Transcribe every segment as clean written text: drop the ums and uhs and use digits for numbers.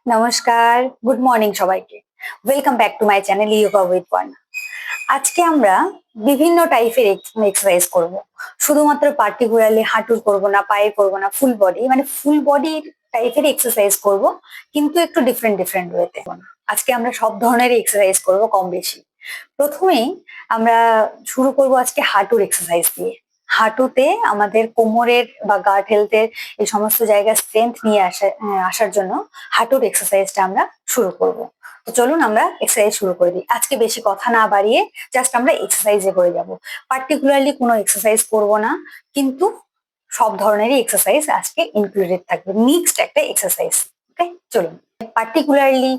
নমস্কার, good morning সবাইকে। Welcome back to my channel yoga with Parna. আজকে আমরা বিভিন্ন টাইপের এক্সারসাইজ করব। শুধুমাত্র পার্টিকুলারলি হাঁটুর করব না, পায়ের করব না, ফুল বডি মানে ফুল বডির টাইপের এক্সারসাইজ করব, কিন্তু একটু ডিফারেন্ট ডিফারেন্ট ওয়েতে। আজকে আমরা সব ধরনের এক্সারসাইজ করব কম বেশি। প্রথমেই আমরা শুরু করব আজকে হাঁটুর এক্সারসাইজ দিয়ে। হাঁটুতে আমাদের কোমরের বা গার্ড হেলথের এই সমস্ত জায়গায় স্ট্রেংথ নিয়ে আসার জন্য হাঁটুর এক্সারসাইজটা আমরা শুরু করব। তো চলুন আমরা এক্সারসাইজ শুরু করে দিই। আজকে বেশি কথা না বাড়িয়ে জাস্ট আমরা এক্সারসাইজে করে যাব। পার্টিকুলারলি কোনো এক্সারসাইজ করব না, কিন্তু সব ধরনেরই এক্সারসাইজ আজকে ইনক্লুডেড থাকবে, মিক্সড একটা এক্সারসাইজ। ওকে, চলুন। পার্টিকুলারলি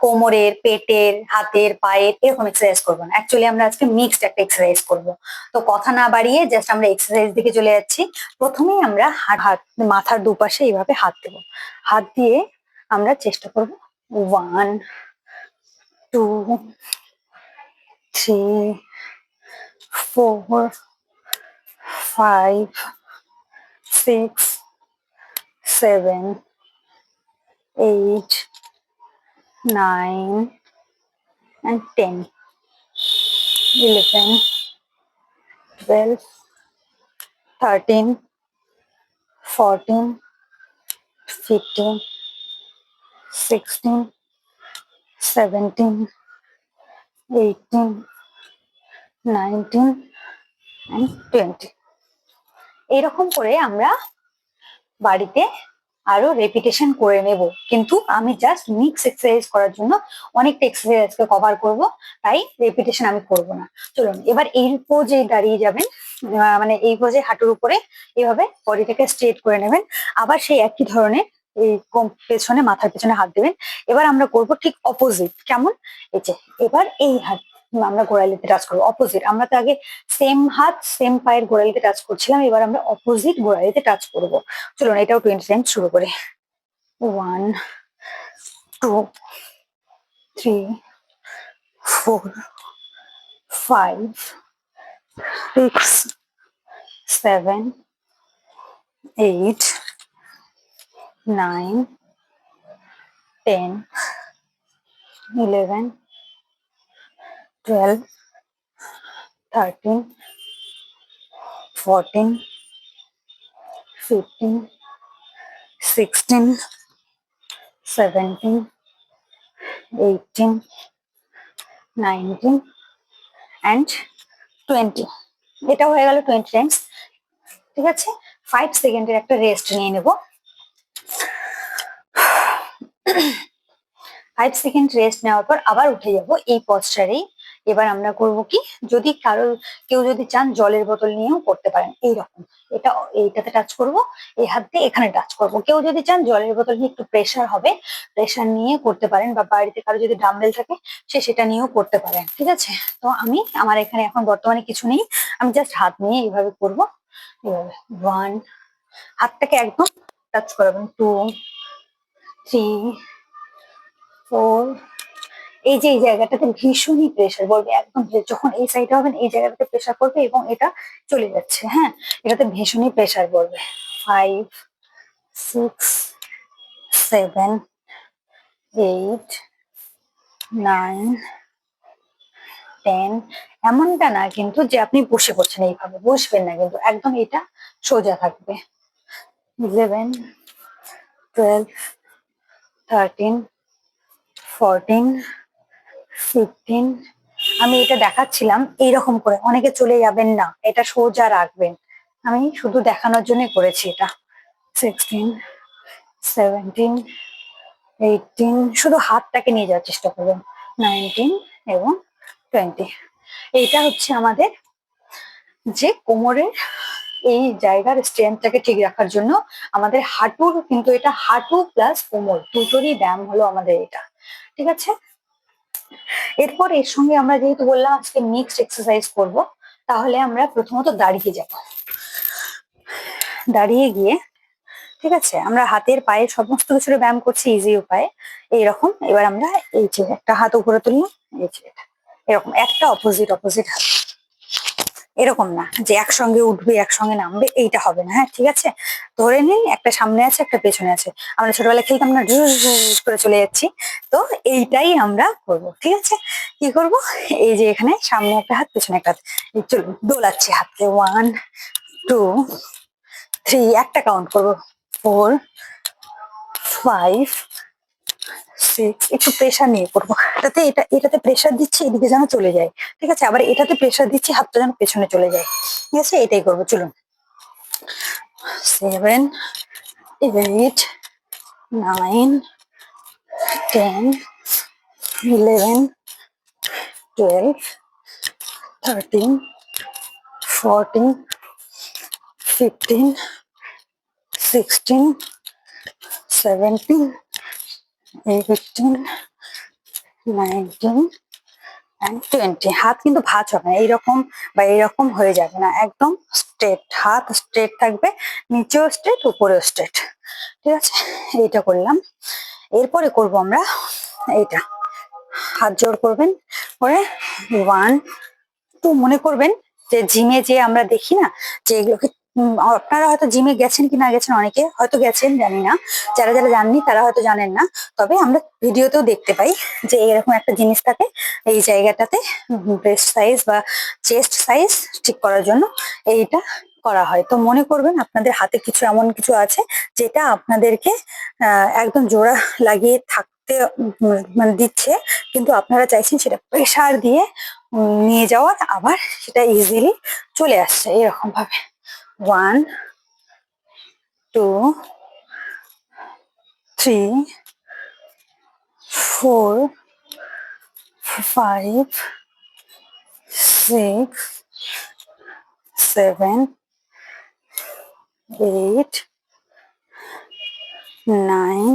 কোমরের, পেটের, হাতের, পায়ের এরকম এক্সারসাইজ করবো না। অ্যাকচুয়ালি আমরা আজকে মিক্সড একটা এক্সারসাইজ করবো। তো কথা না বাড়িয়ে জাস্ট আমরা এক্সারসাইজ দিকে চলে যাচ্ছি। প্রথমেই আমরা হাত মাথার দুপাশে এইভাবে হাত দেবো। হাত দিয়ে আমরা চেষ্টা করব 1 2 3 4 5 6 7 8 9 and 10 11 12 13 14 15 16 17 18 19 and 20। এরকম করে আমরা বাড়িতে আরো রেপিটেশন করে নেব, কিন্তু আমি জাস্ট মিক্স এক্সারসাইজ করার জন্য অনেকটা এক্সারসাইজ আজকে কভার করব, তাই রেপিটেশন আমি করব না। চলুন এবার এই পোজে দাঁড়িয়ে যাবেন, মানে এই পোজে হাঁটুর উপরে এইভাবে বডিটাকে স্ট্রেট করে নেবেন। আবার সেই একই ধরনের এই পেছনে, মাথার পেছনে হাত দেবেন। এবার আমরা করব ঠিক অপোজিট। কেমন? এই যে এবার এই হাত আমরা গোড়ালিতে টাচ করবো। অপোজিট, আমরা তো আগে সেম হাত সেম পায়ের গোড়ালিতে টাচ করছিলাম, এবার আমরা অপোজিট গোড়ালিতে টাচ করব। চলুন এটাও 20 টাইম শুরু করে। 1 2 3 4 5 6 7 8 9 10 11 12 13 14 15 16 17 18 19 and 20। এটা হয়ে গেল 20 টাইমস। ঠিক আছে, 5 সেকেন্ডের একটা রেস্ট নিয়ে নেব। 5 সেকেন্ড রেস্ট নেওয়ার পর আবার উঠে যাব এই পশ্চারেই। এবার আমরা করব কি, যদি কেউ যদি চান জলের বোতল নিয়েও করতে পারেন। এইরকম এইটাতে টাচ করব, এই হাত দিয়ে এখানে টাচ করব। কেউ যদি চান জলের বোতল নিয়ে একটু প্রেসার হবে, প্রেসার নিয়ে করতে পারেন, বা বাড়িতে কারো যদি ডাম্বেল থাকে সেটা নিয়েও করতে পারেন। ঠিক আছে, তো আমার এখানে এখন বর্তমানে কিছু নেই, আমি জাস্ট হাত নিয়ে এইভাবে করব। এইভাবে 1, হাতটাকে একদম টাচ করাবেন। 2 3 4, এই যে এই জায়গাটাতে ভীষণই প্রেসার পড়বে, একদম যখন এই সাইডে হবেন এই জায়গাটাতে প্রেসার পড়বে এবং এটা চলে যাচ্ছে। হ্যাঁ, এটাতে ভীষণই প্রেসার পড়বে। 5 6 7 8 9 10। এমনটা না কিন্তু যে আপনি বসে পড়ছেন, এইভাবে বসবেন না, কিন্তু একদম এটা সোজা থাকবে। 11 12 13 14 15। আমি এটা দেখাচ্ছিলাম এইরকম করে, অনেকে চলে যাবেন না, এটা সোজা রাখবেন। আমি শুধু দেখানোর জন্য করেছি এটা। 16 17 18, শুধু হাতটাকে নিয়ে যাওয়ার চেষ্টা করবেন। 19 এবং 20। এইটা হচ্ছে আমাদের যে কোমরের এই জায়গার স্ট্রেংথটাকে ঠিক রাখার জন্য আমাদের হাঁটুর, কিন্তু এটা হাঁটু প্লাস কোমর দুটোরই ব্যায়াম হলো আমাদের এটা। ঠিক আছে, এরপর এর সঙ্গে আমরা যেহেতু বললাম আজকে মিক্সড এক্সারসাইজ করব, তাহলে আমরা প্রথমত দাঁড়িয়ে যাব। দাঁড়িয়ে গিয়ে, ঠিক আছে, আমরা হাতের পায়ে সমস্ত কিছুর ব্যায়াম করছি ইজি উপায়ে। এইরকম এবার আমরা এই যে একটা হাত উপরে তুললাম, এই যে এরকম একটা অপোজিট হাত, এরকম না যে একসঙ্গে উঠবে একসঙ্গে নামবে, এইটা হবে না। হ্যাঁ ঠিক আছে, ধরে নিন একটা সামনে আছে একটা পেছনে আছে। আমরা ছোটবেলায় খেলতাম না, ঢুস করে চলে যাচ্ছি। তো এইটাই আমরা করব, ঠিক আছে। কি করব, এই যে এখানে সামনে একটা হাত পেছনে একটা হাত, এই চলুন দোলাচ্ছি হাতকে, 1 2 3, একটা কাউন্ট করবো, 4 5 6, একটু প্রেসার নিয়ে করবো, এটাতে প্রেসার দিচ্ছি এদিকে যেন চলে যায়, ঠিক আছে। আবার এটাতে প্রেসার দিচ্ছি হাতটা যেন পেছনে চলে যায়, ঠিক আছে। এটাই করবো, চলুন। 7 8 9 10 11 12 13 14 15 16 17 18 19 and 20। হাত কিন্তু ভাঁজ হবে না, এইরকম বা এইরকম হয়ে যাবে না, একদম স্ট্রেট হাত, স্ট্রেট থাকবে, নিচেও স্ট্রেট উপরেও স্ট্রেট, ঠিক আছে। এইটা করলাম। এরপরে করব আমরা এইটা, হাত জোড় করবেন করে 1 2, মনে করবেন যে জিমে যে আমরা দেখি না যে এগুলোকে, আপনারা হয়তো জিমে গেছেন কি না গেছেন, অনেকে হয়তো গেছেন জানি না, যারা যারা জাননি তারা হয়তো জানেন না। তবে আমরা ভিডিওতেও দেখতে পাই যে এরকম একটা জিনিস থাকে এই জায়গাটাতে, ব্রেস্ট সাইজ বা চেস্ট সাইজ ঠিক করার জন্য এইটা করা হয়। তো মনে করবেন আপনাদের হাতে কিছু এমন কিছু আছে যেটা আপনাদেরকে একদম জোড়া লাগিয়ে থাকতে মানে দিচ্ছে, কিন্তু আপনারা চাইছেন সেটা প্রেসার দিয়ে নিয়ে যাওয়ার, আবার সেটা ইজিলি চলে আসছে এরকম ভাবে। 1 2 3 4 5 6 7 8 9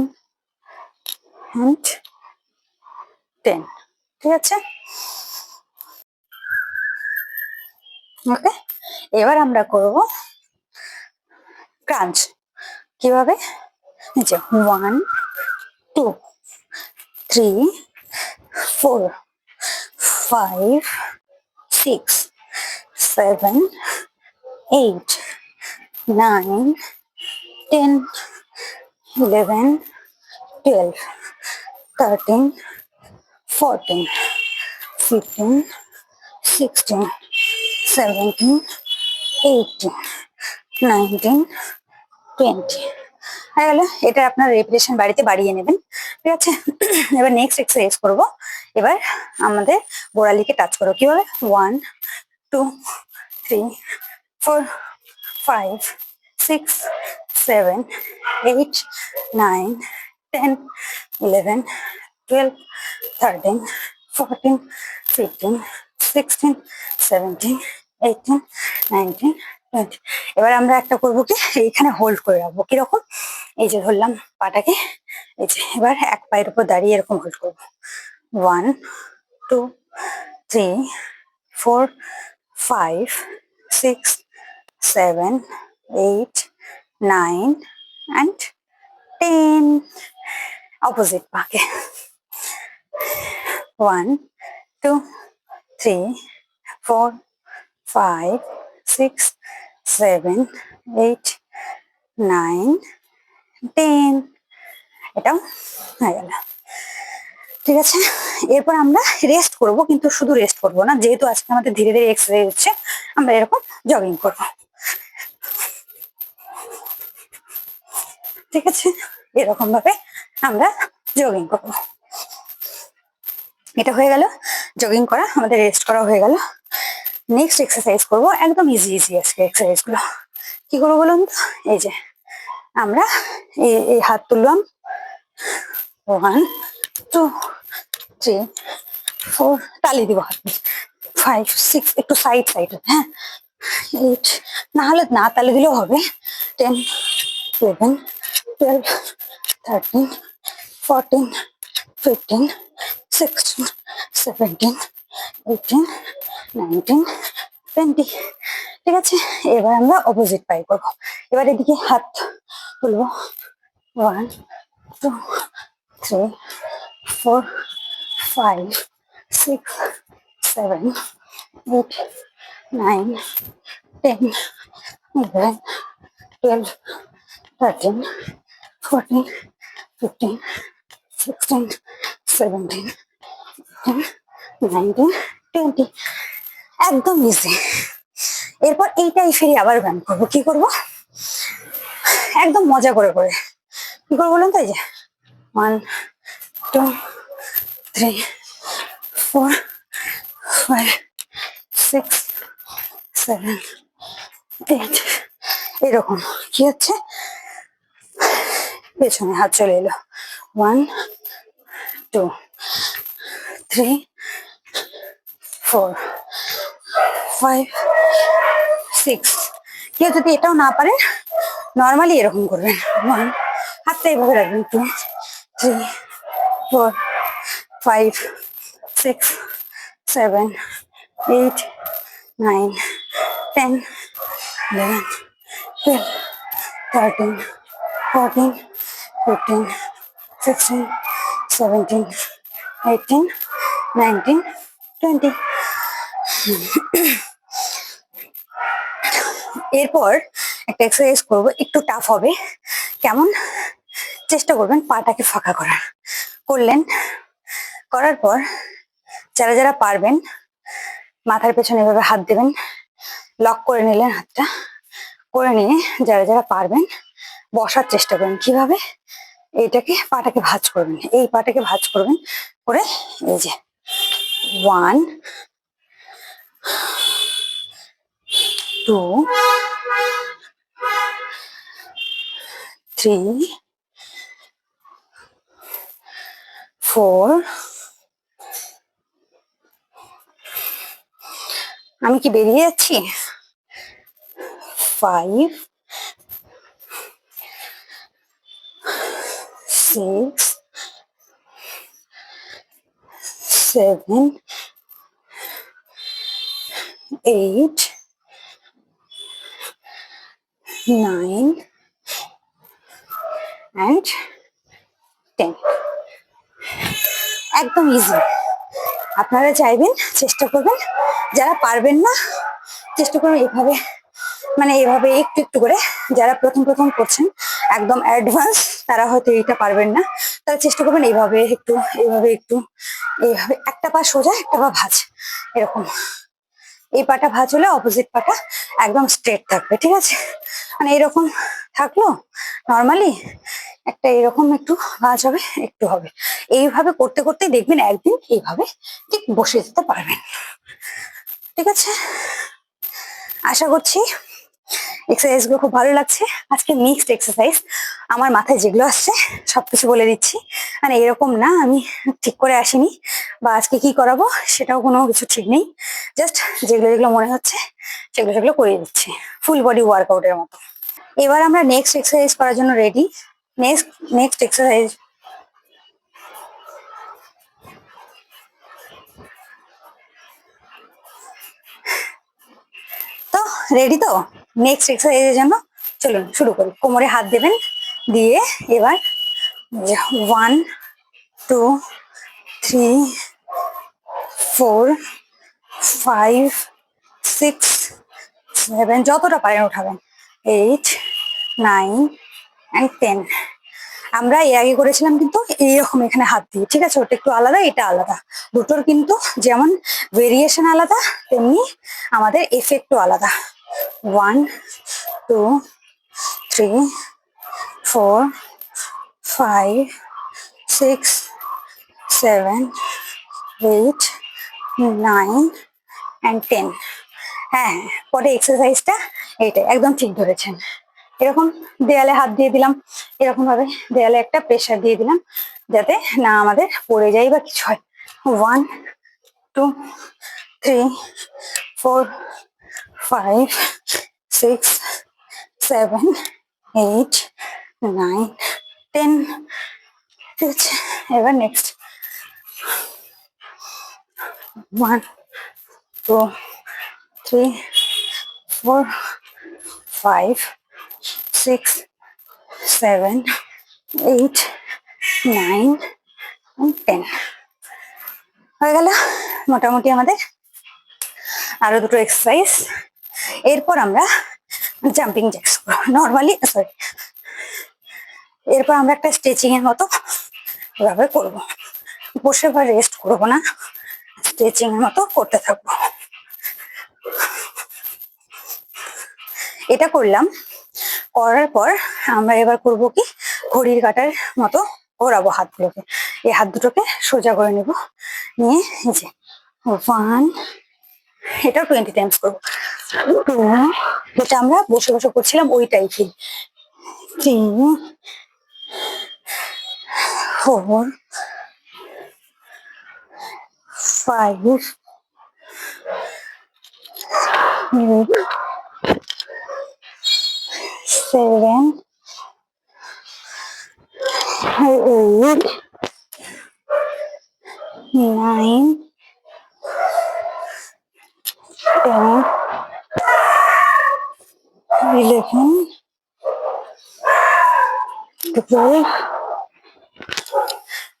and 10, ঠিক আছে। ওকে, এবার আমরা করব ক্রাঞ্চ। কিভাবে, নিচে 1 2 3 4 5 6 7 8 9 10 11 12 13 14 15 16 17 18 19 20 হয়ে গেল। এটা আপনার রেপিটেশন বাড়িতে বাড়িয়ে নেবেন, ঠিক আছে। এবার নেক্সট এক্সারসাইজ করব। এবার আমাদের গোড়ালিকে টাচ করো, কিভাবে, 1 2 3 4 5 6 7 8 9 10 11 12 13 14 15 16 17 18 19 20। এবার আমরা একটা করবো কি, এইখানে হোল্ড করে রাখবো, কিরকম, এই যে ধরলাম পাটাকে, এই যে এবার এক পায়ের উপর দাঁড়িয়ে এরকম হোল্ড করবো, 1 2 3 4 5 6 7 8 9 and 10। অপোজিট পাকে, 1 2 3 4 5 6 7 8 9 10। এটাও হয়ে গেল, ঠিক আছে। এরপর আমরা রেস্ট করব, কিন্তু শুধু রেস্ট করব না, যেহেতু আজকে আমাদের ধীরে ধীরে এক্সারসাইজ হচ্ছে, আমরা এরকম জগিং করব, ঠিক আছে। এরকম ভাবে আমরা জগিং করব। এটা হয়ে গেল জগিং করা, আমাদের রেস্ট করা হয়ে গেল। নেক্সট এক্সারসাইজ করব, একদম ইজি ইজি আজকে এক্সারসাইজ গুলো। কি করবো বলুন তো, এই যে আমরা এই হাত তুললাম, 1 2 3 4, তালি দিব হাত, 5 6, একটু সাইড সাইড, হ্যাঁ, 8, না হলে না তালি দিলেও হবে, 10 11 12 13 14 15 16 17 18 19 20, ঠিক আছে। এবার আমরা অপোজিট পাই করবো। এবার এদিকে হাত তুলবো, 1 2 3 4 5 6 7 8 9, 10, 11, 12, 13, 14, 15, 16, 17, 19, 20। একদম ইজি। এরপর এইটাই ফিরে আবার ব্যায়াম করবো। কি করবো? একদম মজা করে করে কি করবো বলুন তো? এই যে 1, 2, 3, 4, 5, 6, 7, 8। এরকম কি হচ্ছে? পেছনে হাত চলে এলো। 1, 2, 3, 4, 5, 6। কেউ যদি এটাও না পারেন নর্মালি এরকম করবেন। 1, হাতটা এইভাবে রাখবেন। 2, 3, 4, 5, 6, 7, 8, 9, 10, 11, 12, 13, 14, 15, 16, 17, 18, 19, 20। এরপর একটা এক্সারসাইজ করবো, একটু টাফ হবে। কেমন? চেষ্টা করবেন পাটাকে ফাঁকা করার। করলেন, করার পর যারা যারা পারবেন মাথার পেছনে এভাবে হাত দেবেন, লক করে নিলেন হাতটা, করে নিয়ে যারা যারা পারবেন বসার চেষ্টা করবেন। কিভাবে? এইটাকে পাটাকে ভাঁজ করবেন, এই পাটাকে ভাঁজ করবেন করে এই যে 1, 2, 3, 4। আমি কি বেরিয়ে যাচ্ছি? 5, 6, 7, 8, 9 and 10। একদম ইজি। আপনারা চাইবেন, চেষ্টা করবেন, যারা পারবেন না চেষ্টা করবেন এভাবে, মানে এভাবে একটু একটু করে। যারা প্রথম প্রথম করছেন একদম অ্যাডভান্স, তারা হয়তো এইটা পারবেন না, তারা চেষ্টা করবেন এইভাবে একটু, এইভাবে একটু, এইভাবে একটা পা সোজা একটা পা ভাঁজ, এরকম। এই পাটা ভাঁজ হলে অপোজিট পাটা একদম স্ট্রেট থাকবে, ঠিক আছে? মানে এরকম থাকলো নর্মালি, একটা এরকম একটু ভাঁজ হবে, একটু হবে। এইভাবে করতে করতে দেখবেন একদিন এইভাবে ঠিক বসে যেতে পারবেন, ঠিক আছে? আশা করছি এক্সারসাইজ গুলো খুব ভালো লাগছে। আজকে মিক্সড এক্সারসাইজ, আমার মাথায় যেগুলো আসছে সবকিছু বলে দিচ্ছি। মানে এরকম না আমি ঠিক করে আসিনি, বা আজকে কি করাবো সেটাও কোনো কিছু ঠিক নেই। জাস্ট যেগুলো যেগুলো মনে হচ্ছে সেগুলো সেগুলো করে দিচ্ছি, ফুল বডি ওয়ার্কআউটের মতো। এবার আমরা নেক্সট এক্সারসাইজ করার জন্য রেডি। নেক্সট এক্সারসাইজ তো রেডি তো? নেক্সট এক্সারসাইজের জন্য চলুন শুরু করি। কোমরে হাত দেবেন, দিয়ে এবার 1, 2, 3, 4, 5, 6, 7, যতটা পারেন উঠাবেন, 8, 9 and 10। আমরা এর আগে করেছিলাম কিন্তু এইরকম এখানে হাত দিয়ে, ঠিক আছে? ওটা একটু আলাদা, এটা আলাদা। দুটোর কিন্তু যেমন ভেরিয়েশন আলাদা, তেমনি আমাদের এফেক্টও আলাদা। 1, 2, 3, 4, 5, 6, 7, 8, 9 and 10। হ্যাঁ, পরে এক্সারসাইজটা এইটাই, একদম ঠিক ধরেছেন। এরকম দেয়ালে হাত দিয়ে দিলাম, এরকম ভাবে দেয়ালে একটা প্রেসার দিয়ে দিলাম, যাতে না আমাদের পড়ে যায় বা কিছু হয়। 1, 2, 3, 4, 5, 6, 7, 8, 9, 10। ঠিক আছে, এবার নেক্সট 1, 2, 3, 4, 5, 6, 7, 8, 9 and 10। হয়ে গেল মোটামুটি আমাদের আরো দুটো এক্সারসাইজ, এরপর আমরা জাম্পিং জ্যাক্স নর্মালি সরি, এরপর আমরা একটা স্ট্রেচিং এর মতো এভাবে করবো, বসে বা রেস্ট করবো না, স্ট্রেচিং এর মতো করতে থাকবো। এটা করলাম, করার পর আমরা এবার করব কি ঘড়ির কাঁটার মতো ঘোরাবো হাতগুলোকে, এই হাত দুটোকে সোজা করে নেব, নিয়ে এই যে 1, এটাও 20 টাইমস করবো, 2, যেটা আমরা বসে বসে করছিলাম ওই টাইপের, 3, 4, 5, 6, 7, 8, 9, 10, 11, 12।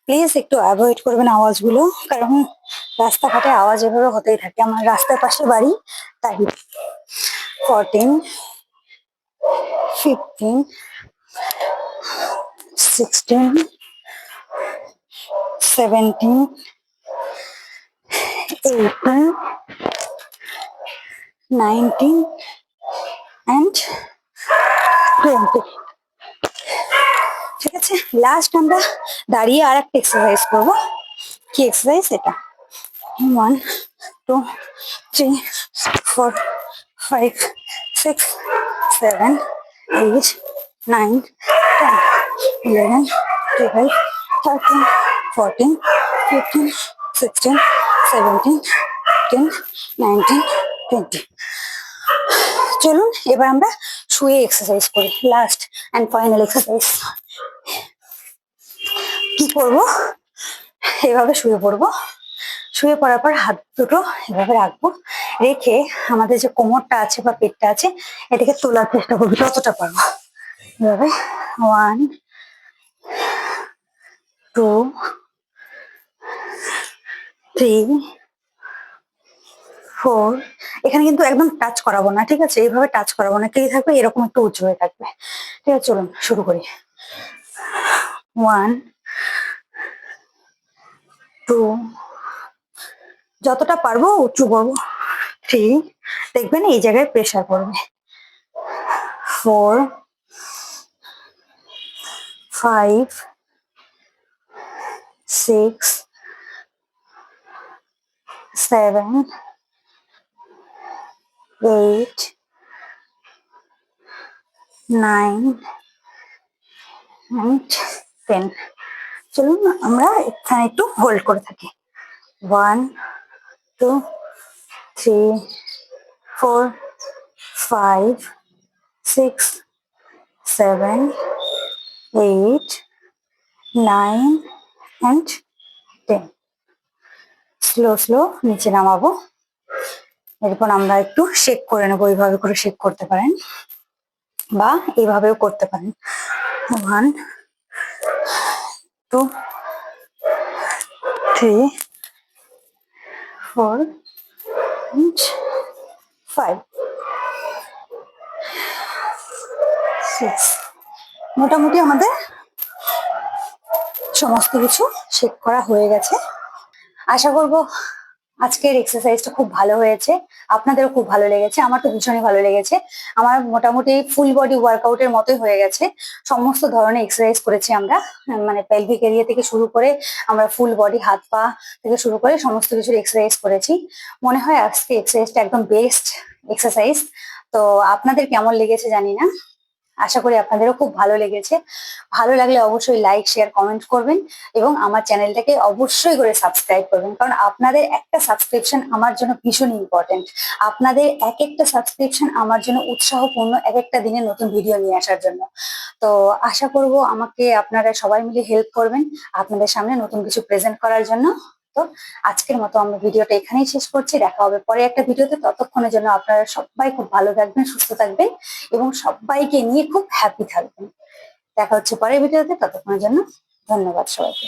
প্লিজ একটু অ্যাভয়েড করবেন আওয়াজগুলো, কারণ রাস্তাঘাটে আওয়াজ এভাবে হতেই থাকে, আমার রাস্তার পাশে বাড়ি তাই। 14, 15, 16, 17, 18, 19 and 20। ঠিক আছে, লাস্ট আমরা দাঁড়িয়ে আর একটা এক্সারসাইজ করবো। কি এক্সারসাইজ এটা? 1, 2, 3, 4, 5, 6, 7, 8, 9, 10, 11, 12, 13, 14, 15, 16, 17, 18, 19, 20। চলুন এবার আমরা শুয়ে এক্সারসাইজ করি, লাস্ট অ্যান্ড ফাইনাল এক্সারসাইজ। কি করব? এভাবে শুয়ে পড়বো, শুয়ে পড়ার পর হাত দুটো এভাবে রাখবো, রেখে আমাদের যে কোমরটা আছে বা পেটটা আছে এটাকে তোলার চেষ্টা করবো যতটা পারবো, এভাবে 1, 2, 3, 4। এখানে কিন্তু একদম টাচ করাবো না, ঠিক আছে, এইভাবে টাচ করাবো না, কি থাকবে এরকম একটু উঁচু হয়ে থাকবে। ঠিক আছে, চলুন শুরু করি। 1, 2, যতটা পারবো উঁচু করবো, 3, দেখবেন এই জায়গায় প্রেসার পড়বে, 4, 5, 6, 7, 8, 9 and 10। চলুন আমরা এখানে একটু হোল্ড করে থাকি, 1, 2, 3, 4, 5, 6, 7, 8, 9 and 10। স্লো স্লো নিচে নামাবো, এরপর আমরা একটু শেক করে নেবো, এইভাবে করে শেক করতে পারেন বা এইভাবেও করতে পারেন। 1, 2, 3, 4 and 5, 6। মোটামুটি আমাদের সমস্ত কিছু শেক করা হয়ে গেছে। আশা করব আজকের এক্সারসাইজটা খুব ভালো হয়েছে, আপনাদেরও খুব ভালো লেগেছে, আমার তো ভীষণই ভালো লেগেছে। আমার মোটামুটি ফুল বডি ওয়ার্কআউটের মতোই হয়ে গেছে, সমস্ত ধরনের এক্সারসাইজ করেছি আমরা, মানে পেলভিক এরিয়া থেকে শুরু করে আমরা ফুল বডি হাত পা থেকে শুরু করে সমস্ত কিছুর এক্সারসাইজ করেছি। মনে হয় আজকে এক্সারসাইজটা একদম বেস্ট এক্সারসাইজ। তো আপনাদের কেমন লেগেছে জানি না, আশা করি আপনাদেরও খুব ভালো লেগেছে। ভালো লাগলে অবশ্যই লাইক শেয়ার কমেন্ট করবেন এবং আমার চ্যানেলটাকে অবশ্যই করে সাবস্ক্রাইব করবেন, কারণ আপনাদের একটা সাবস্ক্রিপশন আমার জন্য ভীষণ ইম্পর্টেন্ট। আপনাদের এক একটা সাবস্ক্রিপশন আমার জন্য উৎসাহপূর্ণ এক একটা দিনে নতুন ভিডিও নিয়ে আসার জন্য। তো আশা করব আমাকে আপনারা সবাই মিলে হেল্প করবেন আপনাদের সামনে নতুন কিছু প্রেজেন্ট করার জন্য। তো আজকের মতো আমরা ভিডিওটা এখানেই শেষ করছি, দেখা হবে পরে একটা ভিডিওতে। ততক্ষণের জন্য আপনারা সবাই খুব ভালো থাকবেন, সুস্থ থাকবেন এবং সবাইকে নিয়ে খুব হ্যাপি থাকবেন। দেখা হচ্ছে পরের ভিডিওতে, ততক্ষণের জন্য ধন্যবাদ সবাইকে।